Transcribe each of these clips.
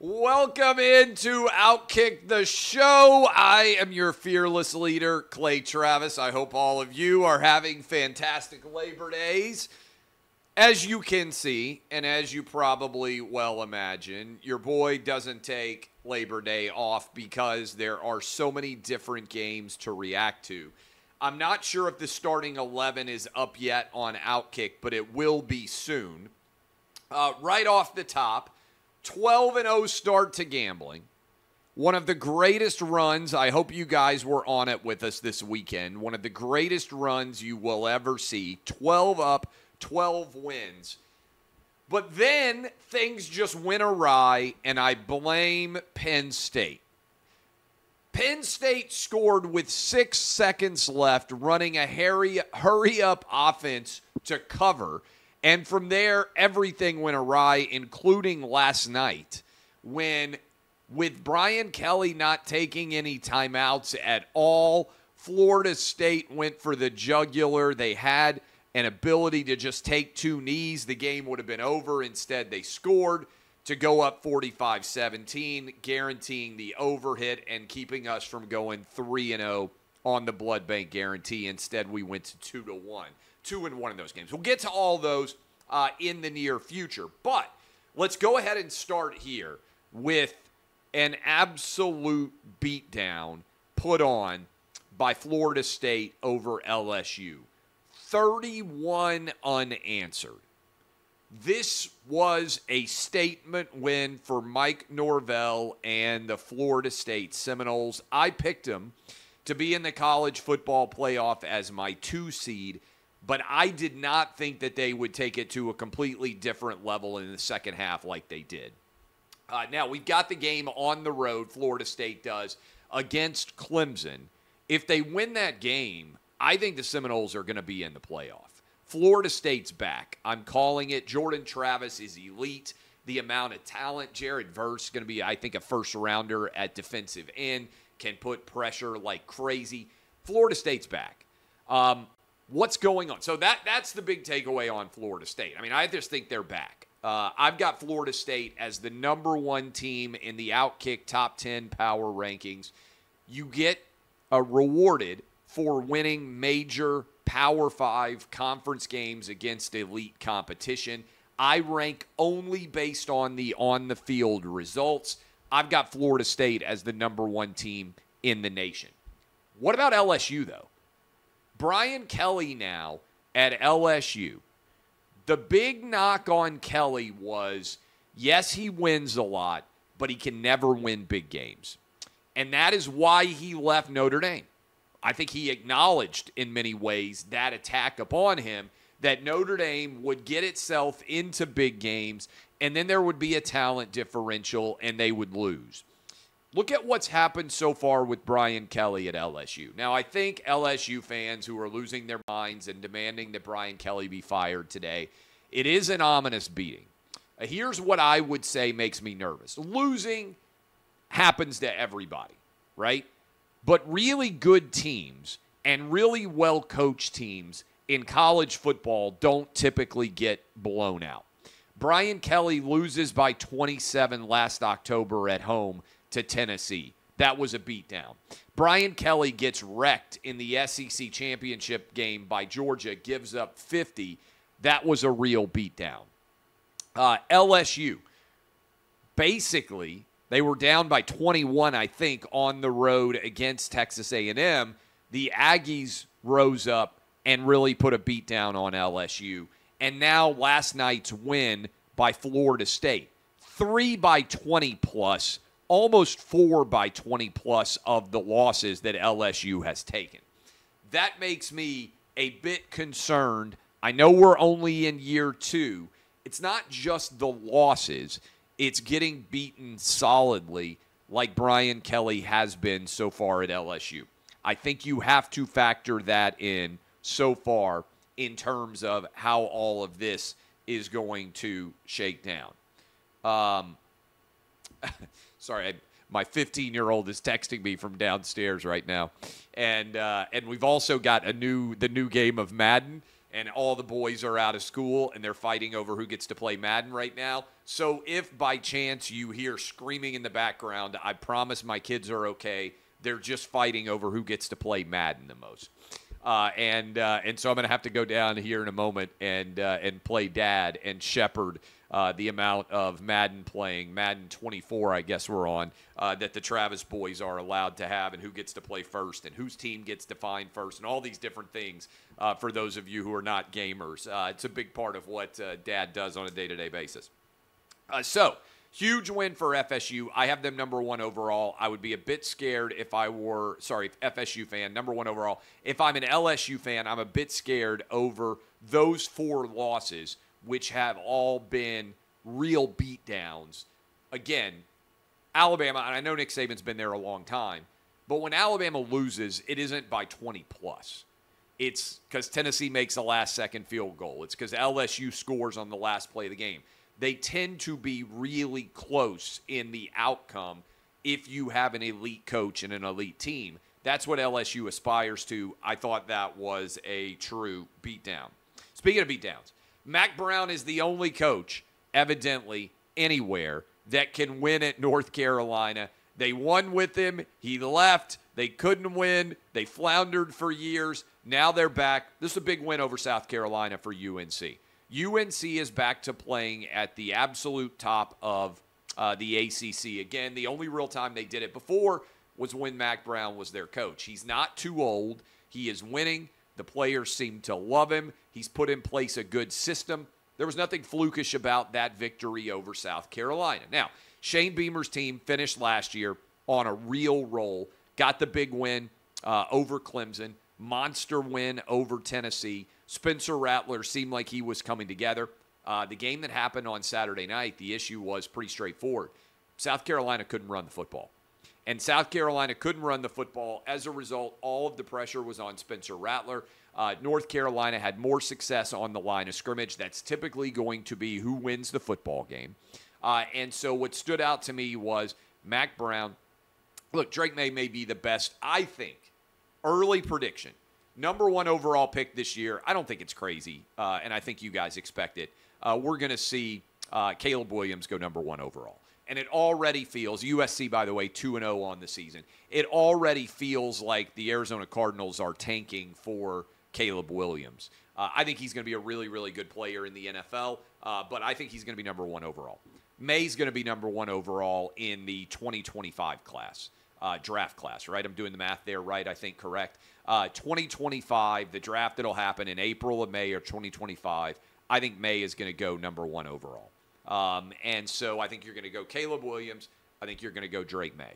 Welcome into OutKick the show. I am your fearless leader, Clay Travis. I hope all of you are having fantastic Labor Days. As you can see, and as you probably well imagine, your boy doesn't take Labor Day off because there are so many different games to react to. I'm not sure if the starting 11 is up yet on OutKick, but it will be soon. Right off the top, 12-0 start to gambling. One of the greatest runs, I hope you guys were on it with us this weekend, one of the greatest runs you will ever see. 12 up, 12 wins. But then things just went awry, and I blame Penn State. Penn State scored with 6 seconds left, running a hurry-up offense to cover. And from there, everything went awry, including last night when, with Brian Kelly not taking any timeouts at all, Florida State went for the jugular. They had an ability to just take 2 knees. The game would have been over. Instead, they scored to go up 45-17, guaranteeing the overhit and keeping us from going 3-0 on the blood bank guarantee. Instead, we went to 2-1. 2-1 in those games. We'll get to all those in the near future. But let's go ahead and start here with an absolute beatdown put on by Florida State over LSU. 31 unanswered. This was a statement win for Mike Norvell and the Florida State Seminoles. I picked them to be in the college football playoff as my 2 seed. But I did not think that they would take it to a completely different level in the second half like they did. Now, we've got the game on the road, Florida State does, against Clemson. If they win that game, I think the Seminoles are going to be in the playoff. Florida State's back. I'm calling it. Jordan Travis is elite. The amount of talent. Jared Verse is going to be, I think, a first-rounder at defensive end. Can put pressure like crazy. Florida State's back. What's going on? So that's the big takeaway on Florida State. I mean, I just think they're back. I've got Florida State as the number 1 team in the OutKick top 10 power rankings. You get rewarded for winning major Power 5 conference games against elite competition. I rank only based on the on-the-field results. I've got Florida State as the number 1 team in the nation. What about LSU, though? Brian Kelly now at LSU. The big knock on Kelly was, yes, he wins a lot, but he can never win big games. And that is why he left Notre Dame. I think he acknowledged in many ways that attack upon him, that Notre Dame would get itself into big games, and then there would be a talent differential, and they would lose. Look at what's happened so far with Brian Kelly at LSU. Now, I think LSU fans who are losing their minds and demanding that Brian Kelly be fired today, it is an ominous beating. Here's what I would say makes me nervous. Losing happens to everybody, right? But really good teams and really well-coached teams in college football don't typically get blown out. Brian Kelly loses by 27 last October at home to Tennessee. That was a beatdown. Brian Kelly gets wrecked in the SEC championship game by Georgia, gives up 50. That was a real beatdown. LSU, basically, they were down by 21, I think, on the road against Texas A&M. The Aggies rose up and really put a beatdown on LSU. And now last night's win by Florida State. 3 by 20 plus. Almost 4 by 20 plus of the losses that LSU has taken. That makes me a bit concerned. I know we're only in year 2. It's not just the losses. It's getting beaten solidly like Brian Kelly has been so far at LSU. I think you have to factor that in so far in terms of how all of this is going to shake down. Sorry, my 15-year-old is texting me from downstairs right now, and we've also got the new game of Madden and all the boys are out of school and they're fighting over who gets to play Madden right now. So if by chance you hear screaming in the background, I promise my kids are okay. They're just fighting over who gets to play Madden the most. And so I'm going to have to go down here in a moment and play dad and shepherd the amount of Madden playing, Madden 24, I guess we're on, that the Travis boys are allowed to have, and who gets to play first and whose team gets defined first and all these different things for those of you who are not gamers. It's a big part of what dad does on a day-to-day basis. So, huge win for FSU. I have them number 1 overall. I would be a bit scared if I were, FSU fan, number 1 overall. If I'm an LSU fan, I'm a bit scared over those 4 losses, which have all been real beatdowns. Again, Alabama, and I know Nick Saban's been there a long time, but when Alabama loses, it isn't by 20 plus. It's because Tennessee makes a last-second field goal. It's because LSU scores on the last play of the game. They tend to be really close in the outcome if you have an elite coach and an elite team. That's what LSU aspires to. I thought that was a true beatdown. Speaking of beatdowns, Mack Brown is the only coach, evidently, anywhere that can win at North Carolina. They won with him. He left. They couldn't win. They floundered for years. Now they're back. This is a big win over South Carolina for UNC. UNC is back to playing at the absolute top of the ACC. Again, the only real time they did it before was when Mack Brown was their coach. He's not too old. He is winning. The players seem to love him. He's put in place a good system. There was nothing flukish about that victory over South Carolina. Now, Shane Beamer's team finished last year on a real roll, got the big win over Clemson, monster win over Tennessee. Spencer Rattler seemed like he was coming together. The game that happened on Saturday night, the issue was pretty straightforward. South Carolina couldn't run the football. And South Carolina couldn't run the football. As a result, all of the pressure was on Spencer Rattler. North Carolina had more success on the line of scrimmage. That's typically going to be who wins the football game. And so what stood out to me was Mack Brown. Look, Drake May be the best, I think, early prediction. Number 1 overall pick this year. I don't think it's crazy, and I think you guys expect it. We're going to see Caleb Williams go number 1 overall. And it already feels, USC, by the way, 2-0 on the season. It already feels like the Arizona Cardinals are tanking for Caleb Williams. I think he's going to be a really, really good player in the NFL, but I think he's going to be number 1 overall. May's going to be number 1 overall in the 2025 class. Draft class, right? I'm doing the math there, right? I think correct. 2025, the draft that'll happen in April or May or 2025, I think May is going to go number 1 overall. And so I think you're going to go Caleb Williams. I think you're going to go Drake May.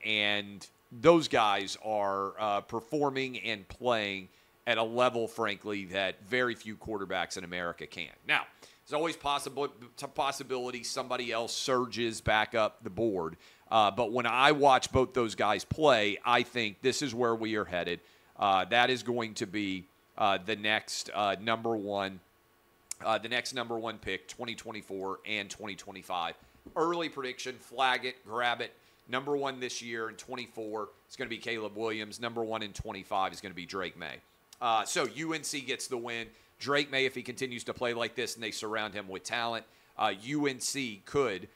And those guys are performing and playing at a level, frankly, that very few quarterbacks in America can. Now, there's always possibility somebody else surges back up the board. But when I watch both those guys play, I think this is where we are headed. That is going to be the next number one pick, 2024 and 2025. Early prediction, flag it, grab it. Number 1 this year in 24 is going to be Caleb Williams. Number 1 in 25 is going to be Drake May. So UNC gets the win. Drake May, if he continues to play like this and they surround him with talent, UNC could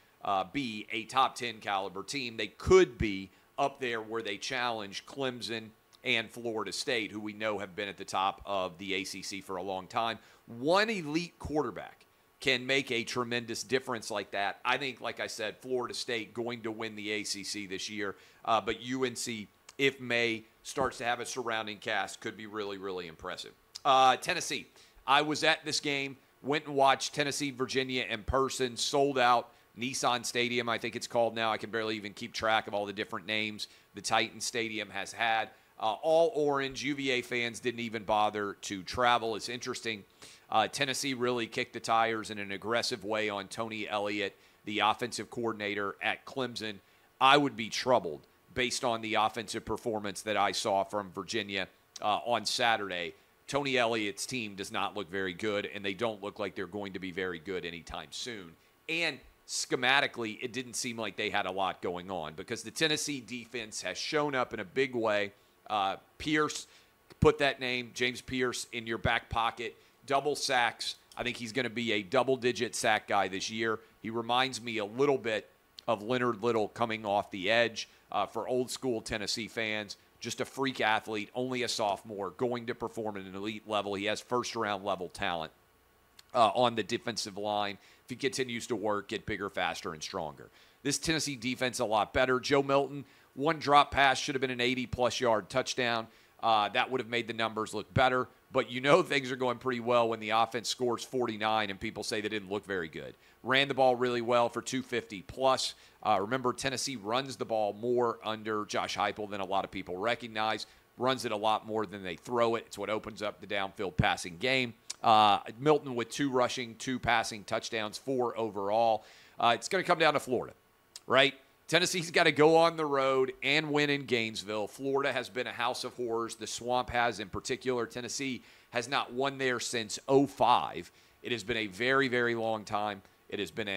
be a top 10 caliber team. They could be up there where they challenge Clemson and Florida State, who we know have been at the top of the ACC for a long time. One elite quarterback can make a tremendous difference like that. I think, like I said, Florida State going to win the ACC this year, but UNC, if May starts to have a surrounding cast, could be really, really impressive. Tennessee, I was at this game, went and watched Tennessee-Virginia in person, sold out. Nissan Stadium, I think it's called now. I can barely even keep track of all the different names the Titan Stadium has had. All orange. UVA fans didn't even bother to travel. It's interesting. Tennessee really kicked the tires in an aggressive way on Tony Elliott, the offensive coordinator at Clemson. I would be troubled based on the offensive performance that I saw from Virginia on Saturday. Tony Elliott's team does not look very good, and they don't look like they're going to be very good anytime soon. And schematically, it didn't seem like they had a lot going on because the Tennessee defense has shown up in a big way. Pierce Put that name, James Pierce, in your back pocket. Double sacks. I think he's going to be a double-digit sack guy this year. He reminds me a little bit of Leonard Little coming off the edge. For old-school Tennessee fans, just a freak athlete, only a sophomore, going to perform at an elite level. He has first-round level talent on the defensive line. If he continues to work, get bigger, faster, and stronger. This Tennessee defense a lot better. Joe Milton, one drop pass, should have been an 80-plus yard touchdown. That would have made the numbers look better. But you know things are going pretty well when the offense scores 49 and people say they didn't look very good. Ran the ball really well for 250-plus. Remember, Tennessee runs the ball more under Josh Heupel than a lot of people recognize. Runs it a lot more than they throw it. It's what opens up the downfield passing game. Milton with 2 rushing, 2 passing touchdowns, 4 overall. It's going to come down to Florida, right? Tennessee's got to go on the road and win in Gainesville. Florida has been a house of horrors. The Swamp has in particular. Tennessee has not won there since 2005. It has been a very, very long time. It has been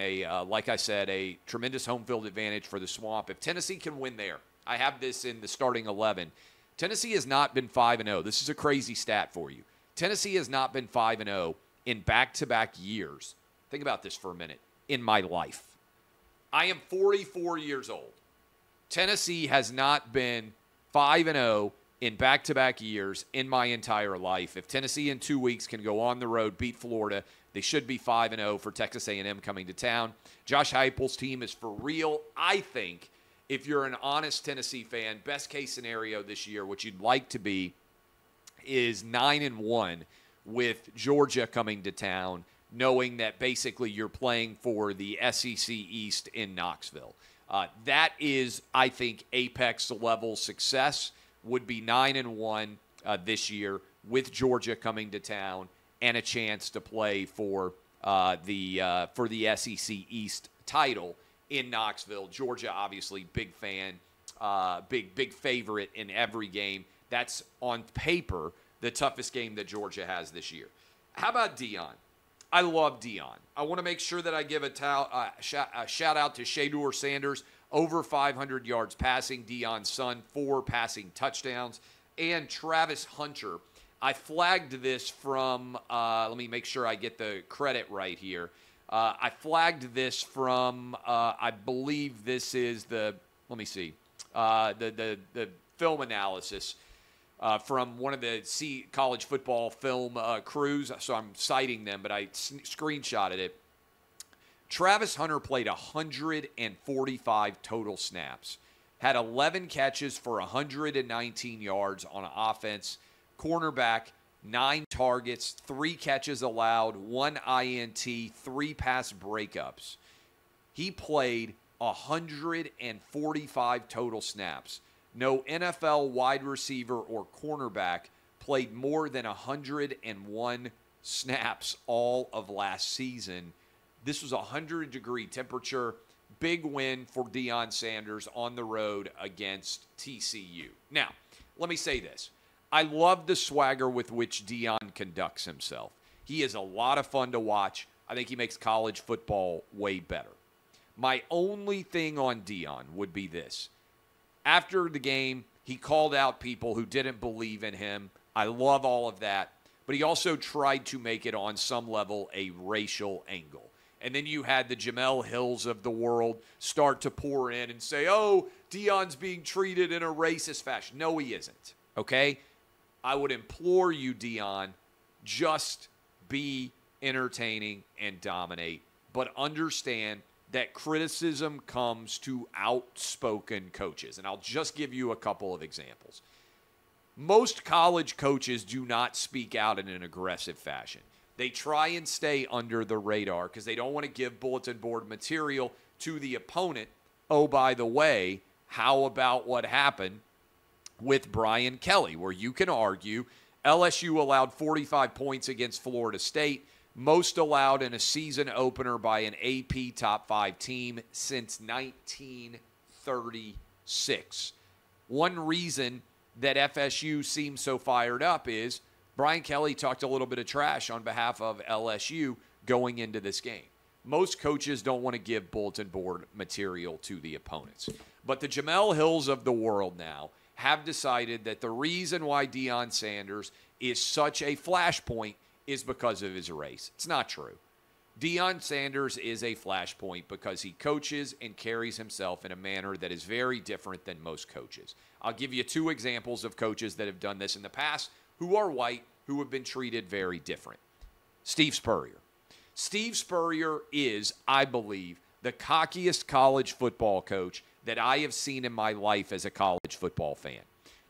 like I said, a tremendous home field advantage for the Swamp. If Tennessee can win there, I have this in the starting 11. Tennessee has not been 5-0. This is a crazy stat for you. Tennessee has not been 5-0 in back-to-back years. Think about this for a minute. In my life. I am 44 years old. Tennessee has not been 5-0 in back-to-back years in my entire life. If Tennessee in 2 weeks can go on the road, beat Florida, they should be 5-0 for Texas A&M coming to town. Josh Heupel's team is for real. I think if you're an honest Tennessee fan, best case scenario this year, what you'd like to be is 9-1 with Georgia coming to town, knowing that basically you're playing for the SEC East in Knoxville. That is, I think, apex-level success would be 9-1 this year with Georgia coming to town and a chance to play for the SEC East title in Knoxville. Georgia, obviously, big fan, big favorite in every game. That's, on paper, the toughest game that Georgia has this year. How about Deion? I love Deion. I want to make sure that I give a shout out to Shedeur Sanders, over 500 yards passing. Deion's son, 4 passing touchdowns. And Travis Hunter. I flagged this from, let me make sure I get the credit right here. I flagged this from, I believe this is the film analysis. From one of the college football film crews, so I'm citing them, but I screenshotted it. Travis Hunter played 145 total snaps, had 11 catches for 119 yards on offense, cornerback, 9 targets, 3 catches allowed, 1 INT, 3 pass breakups. He played 145 total snaps. No NFL wide receiver or cornerback played more than 101 snaps all of last season. This was a 100-degree temperature. Big win for Deion Sanders on the road against TCU. Now, let me say this. I love the swagger with which Deion conducts himself. He is a lot of fun to watch. I think he makes college football way better. My only thing on Deion would be this. After the game, he called out people who didn't believe in him. I love all of that. But he also tried to make it on some level a racial angle. And then you had the Jamel Hills of the world start to pour in and say, oh, Deion's being treated in a racist fashion. No, he isn't. Okay? I would implore you, Deion, just be entertaining and dominate. But understand that criticism comes to outspoken coaches. And I'll just give you a couple of examples. Most college coaches do not speak out in an aggressive fashion. They try and stay under the radar because they don't want to give bulletin board material to the opponent. Oh, by the way, how about what happened with Brian Kelly, where you can argue LSU allowed 45 points against Florida State, most allowed in a season opener by an AP top 5 team since 1936. One reason that FSU seems so fired up is Brian Kelly talked a little bit of trash on behalf of LSU going into this game. Most coaches don't want to give bulletin board material to the opponents. But the Jamel Hills of the world now have decided that the reason why Deion Sanders is such a flashpoint is because of his race. It's not true. Deion Sanders is a flashpoint because he coaches and carries himself in a manner that is very different than most coaches. I'll give you 2 examples of coaches that have done this in the past who are white, who have been treated very different. Steve Spurrier. Steve Spurrier is, I believe, the cockiest college football coach that I have seen in my life as a college football fan.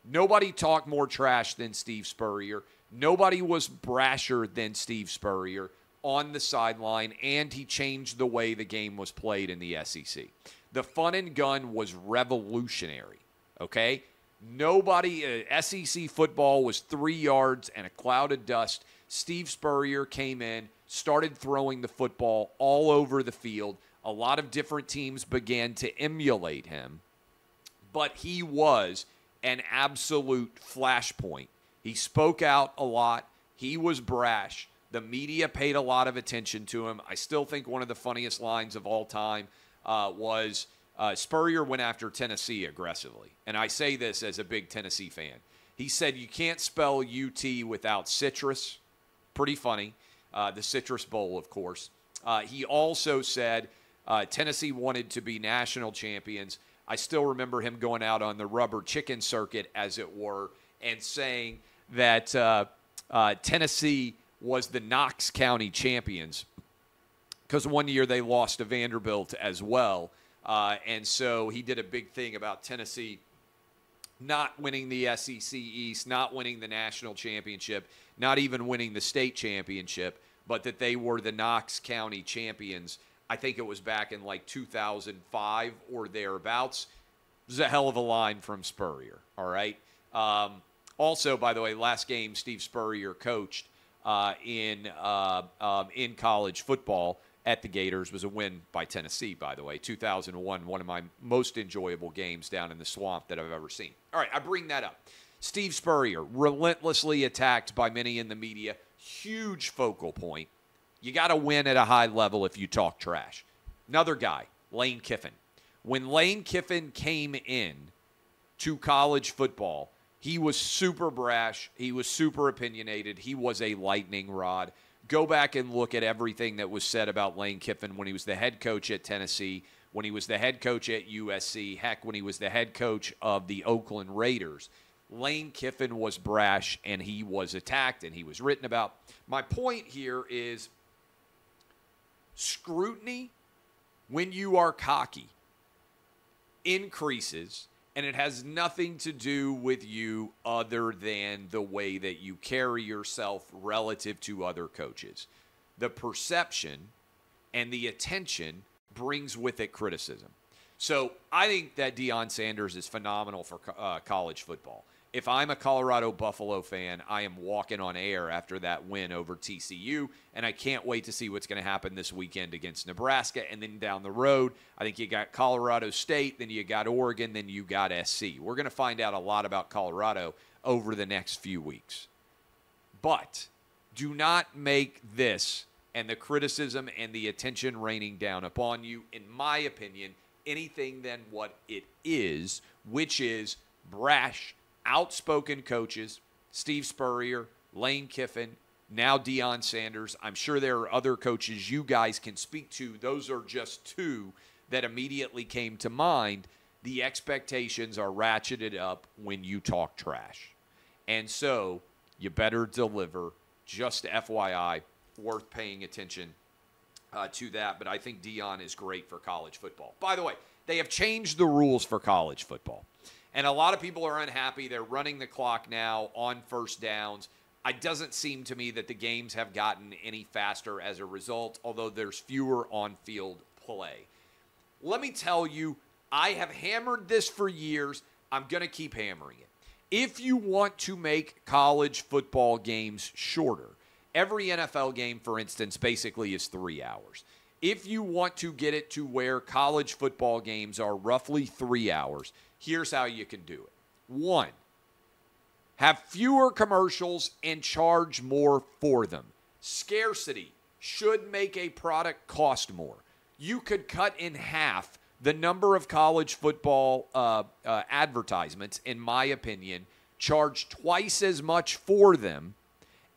Nobody talked more trash than Steve Spurrier. Nobody was brasher than Steve Spurrier on the sideline, and he changed the way the game was played in the SEC. The fun and gun was revolutionary, okay? Nobody, SEC football was 3 yards and a cloud of dust. Steve Spurrier came in, started throwing the football all over the field. A lot of different teams began to emulate him, but he was an absolute flashpoint. He spoke out a lot. He was brash. The media paid a lot of attention to him. I still think one of the funniest lines of all time was Spurrier went after Tennessee aggressively. And I say this as a big Tennessee fan. He said, you can't spell UT without citrus. Pretty funny. The Citrus Bowl, of course. He also said Tennessee wanted to be national champions. I still remember him going out on the rubber chicken circuit, as it were, and saying that Tennessee was the Knox County champions because one year they lost to Vanderbilt as well. And so he did a big thing about Tennessee not winning the SEC East, not winning the national championship, not even winning the state championship, but that they were the Knox County champions. I think it was back in like 2005 or thereabouts. It was a hell of a line from Spurrier, all right? Also, by the way, last game Steve Spurrier coached in college football at the Gators was a win by Tennessee, by the way. 2001, one of my most enjoyable games down in the swamp that I've ever seen. All right, I bring that up. Steve Spurrier, relentlessly attacked by many in the media, huge focal point. You got to win at a high level if you talk trash. Another guy, Lane Kiffin. When Lane Kiffin came in to college football, he was super brash. He was super opinionated. He was a lightning rod. Go back and look at everything that was said about Lane Kiffin when he was the head coach at Tennessee, when he was the head coach at USC, heck, when he was the head coach of the Oakland Raiders. Lane Kiffin was brash, and he was attacked, and he was written about. My point here is scrutiny, when you are cocky, increases, and it has nothing to do with you other than the way that you carry yourself relative to other coaches. The perception and the attention brings with it criticism. So I think that Deion Sanders is phenomenal for college football. If I'm a Colorado Buffalo fan, I am walking on air after that win over TCU, and I can't wait to see what's going to happen this weekend against Nebraska. And then down the road, I think you got Colorado State, then you got Oregon, then you got SC. We're going to find out a lot about Colorado over the next few weeks. But do not make this and the criticism and the attention raining down upon you, in my opinion, anything than what it is, which is brash, outspoken coaches, Steve Spurrier, Lane Kiffin, now Deion Sanders. I'm sure there are other coaches you guys can speak to. Those are just 2 that immediately came to mind. The expectations are ratcheted up when you talk trash. And so you better deliver. Just FYI, worth paying attention to that. But I think Deion is great for college football. By the way, they have changed the rules for college football. And a lot of people are unhappy. They're running the clock now on first downs. It doesn't seem to me that the games have gotten any faster as a result, although there's fewer on-field play. Let me tell you, I have hammered this for years. I'm going to keep hammering it. If you want to make college football games shorter, every NFL game, for instance, basically is 3 hours. If you want to get it to where college football games are roughly 3 hours, here's how you can do it. 1, have fewer commercials and charge more for them. Scarcity should make a product cost more. You could cut in half the number of college football advertisements, in my opinion, charge twice as much for them,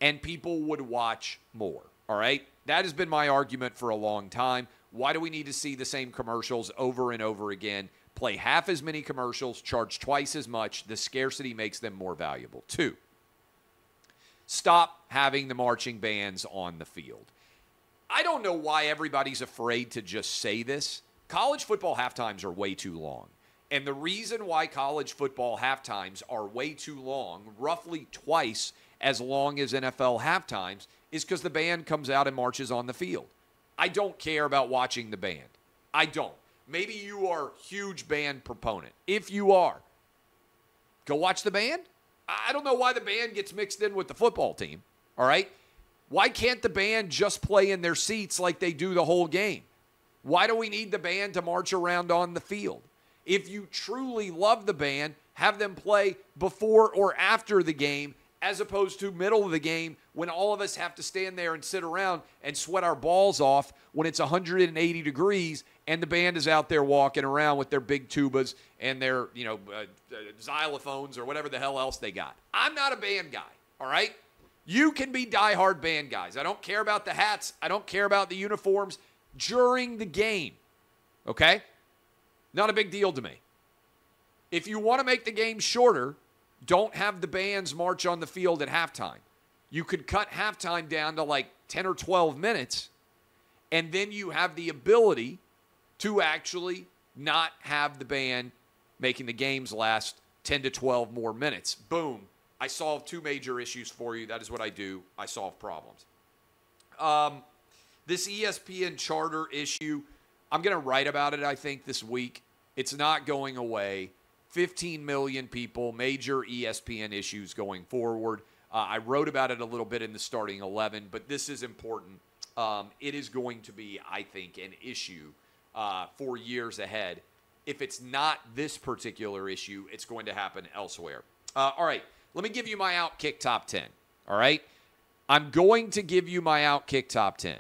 and people would watch more, all right? That has been my argument for a long time. Why do we need to see the same commercials over and over again? Play half as many commercials, charge twice as much. The scarcity makes them more valuable. 2, stop having the marching bands on the field. I don't know why everybody's afraid to just say this. College football halftimes are way too long. And the reason why college football halftimes are way too long, roughly twice as long as NFL halftimes, is because the band comes out and marches on the field. I don't care about watching the band. I don't. Maybe you are a huge band proponent. If you are, go watch the band. I don't know why the band gets mixed in with the football team, all right? Why can't the band just play in their seats like they do the whole game? Why do we need the band to march around on the field? If you truly love the band, have them play before or after the game as opposed to middle of the game when all of us have to stand there and sit around and sweat our balls off when it's 180 degrees and the band is out there walking around with their big tubas and their, xylophones or whatever the hell else they got. I'm not a band guy, all right? You can be diehard band guys. I don't care about the hats. I don't care about the uniforms during the game, okay? Not a big deal to me. If you want to make the game shorter, don't have the bands march on the field at halftime. You could cut halftime down to like 10 or 12 minutes, and then you have the ability to actually not have the band making the games last 10 to 12 more minutes. Boom. I solved 2 major issues for you. That is what I do. I solve problems. This ESPN-Charter issue, I'm going to write about it, I think, this week. It's not going away. 15 million people, major ESPN issues going forward. I wrote about it a little bit in the starting 11, but this is important. It is going to be, I think, an issue for years ahead. If it's not this particular issue, it's going to happen elsewhere. All right, let me give you my OutKick top 10, all right? I'm going to give you my OutKick top 10.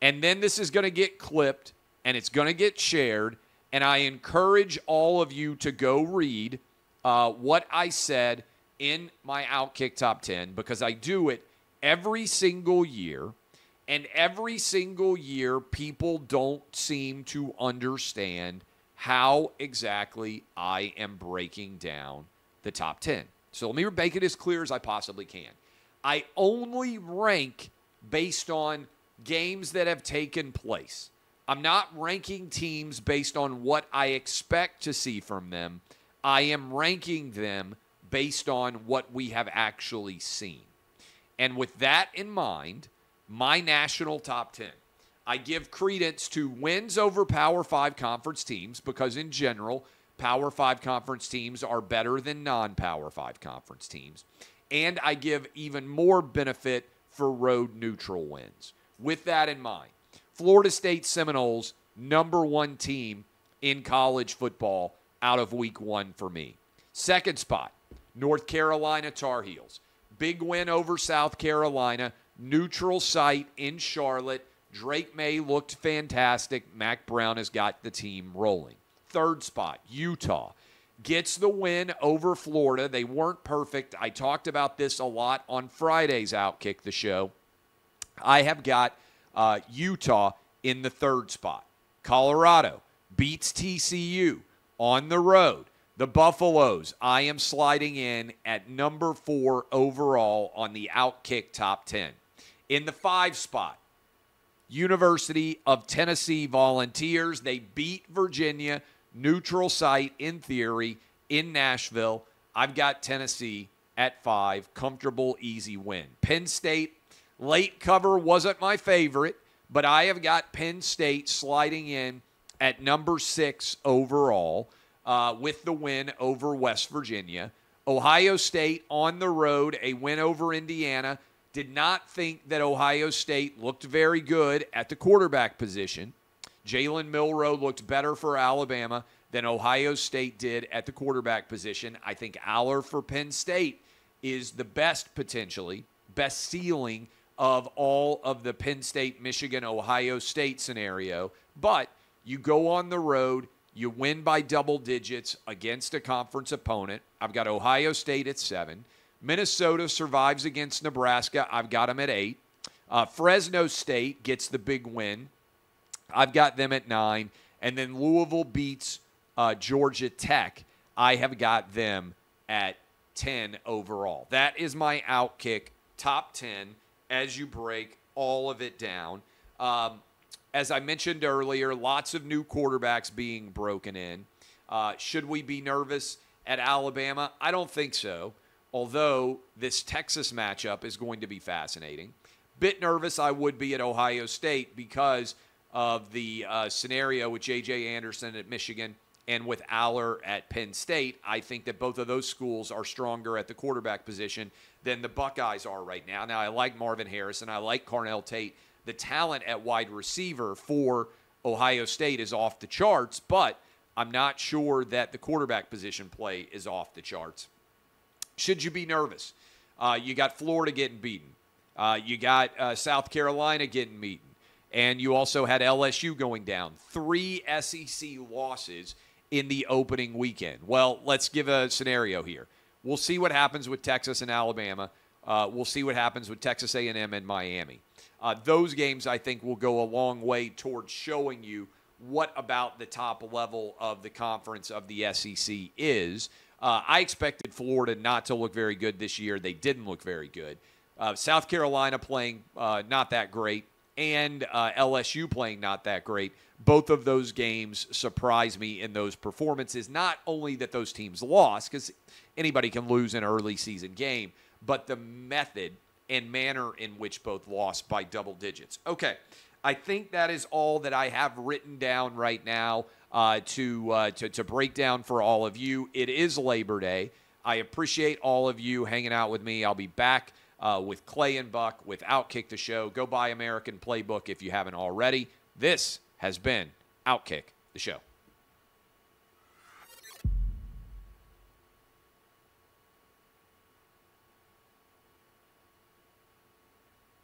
And then this is going to get clipped, and it's going to get shared, and I encourage all of you to go read what I said in my OutKick top 10 because I do it every single year, and every single year people don't seem to understand how exactly I am breaking down the top 10. So let me make it as clear as I possibly can. I only rank based on games that have taken place. I'm not ranking teams based on what I expect to see from them. I am ranking them based on what we have actually seen. And with that in mind, my national top 10, I give credence to wins over Power 5 conference teams because in general, Power 5 conference teams are better than non-Power 5 conference teams. And I give even more benefit for road neutral wins. With that in mind, Florida State Seminoles, number 1 team in college football out of week 1 for me. Second spot, North Carolina Tar Heels. Big win over South Carolina, neutral site in Charlotte. Drake May looked fantastic. Mac Brown has got the team rolling. Third spot, Utah. Gets the win over Florida. They weren't perfect. I talked about this a lot on Friday's OutKick the show. I have got Utah in the third spot. Colorado beats TCU on the road. The Buffaloes, I am sliding in at number 4 overall on the OutKick top 10. In the 5 spot, University of Tennessee Volunteers. They beat Virginia, neutral site in theory, in Nashville. I've got Tennessee at 5. Comfortable, easy win. Penn State, late cover wasn't my favorite, but I have got Penn State sliding in at number 6 overall with the win over West Virginia. Ohio State on the road, a win over Indiana. Did not think that Ohio State looked very good at the quarterback position. Jalen Milroe looked better for Alabama than Ohio State did at the quarterback position. I think Aller for Penn State is the best, potentially, best ceiling of all of the Penn State, Michigan, Ohio State scenario. But you go on the road, You win by double digits against a conference opponent. I've got Ohio State at 7. Minnesota survives against Nebraska. I've got them at 8. Fresno State gets the big win. I've got them at 9. And then Louisville beats Georgia Tech. I have got them at 10 overall. That is my OutKick top 10 as you break all of it down. As I mentioned earlier, lots of new quarterbacks being broken in. Should we be nervous at Alabama? I don't think so, although this Texas matchup is going to be fascinating. Bit nervous I would be at Ohio State because of the scenario with J.J. Anderson at Michigan and with Aller at Penn State. I think that both of those schools are stronger at the quarterback position than the Buckeyes are right now. Now, I like Marvin Harrison. I like Carnell Tate. The talent at wide receiver for Ohio State is off the charts, but I'm not sure that the quarterback position play is off the charts. Should you be nervous? You got Florida getting beaten. You got South Carolina getting beaten. And you also had LSU going down. 3 SEC losses in the opening weekend. Well, let's give a scenario here. We'll see what happens with Texas and Alabama. We'll see what happens with Texas A&M and Miami. Those games, I think, will go a long way towards showing you what about the top level of the conference of the SEC is. I expected Florida not to look very good this year. They didn't look very good. South Carolina playing not that great, and LSU playing not that great. Both of those games surprised me in those performances. Not only that those teams lost, because anybody can lose an early season game, but the method and manner in which both lost by double digits. Okay, I think that is all that I have written down right now to break down for all of you. It is Labor Day. I appreciate all of you hanging out with me. I'll be back with Clay and Buck with OutKick the Show. Go buy American Playbook if you haven't already. This has been OutKick the Show.